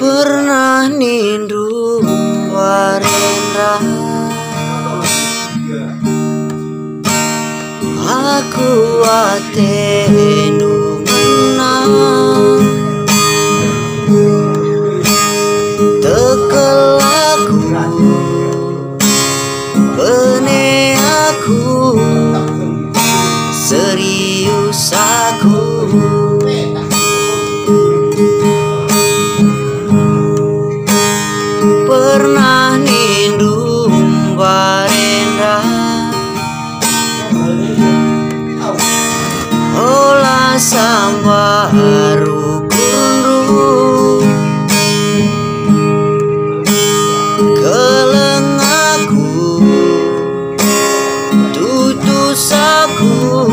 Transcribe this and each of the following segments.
Pernah nindu warendra, aku atendu menang tekel aku bene aku serius aku. Pernah nindu barenda olah sambaru kundu keleng aku tutus aku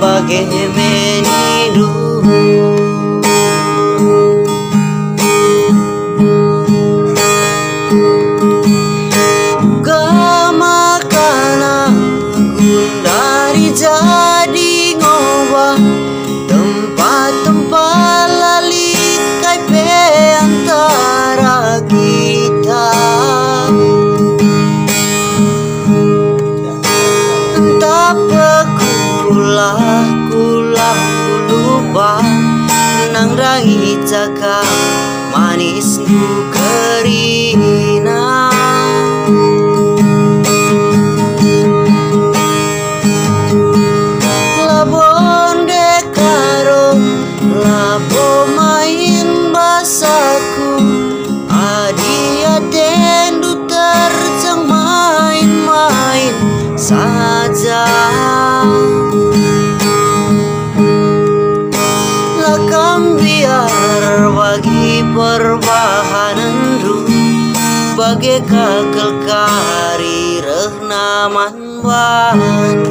bagai menidu. Jadi ngobah tempat-tempat lali kaipe antara kita, entah pekulah lupa nang rai cakap manis nu kerina. Labo main basaku adia dendu terjang main-main saja. Lakam biar bagi perbahanan ru bagai kakal kari rehnaman wan.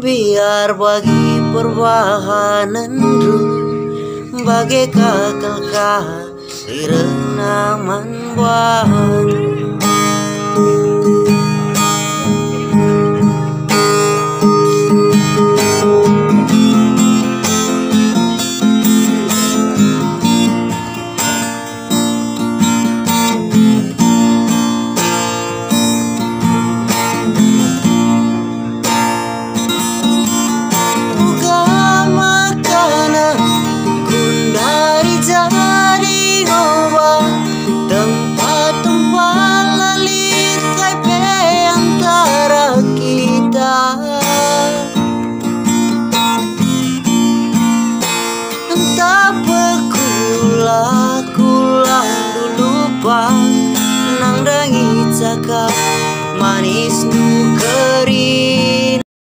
Biar bagi perbahanan ru bagai kakal kari renaman wan. Entah pekulah dulu bang nang rangi cakap manis nu kering.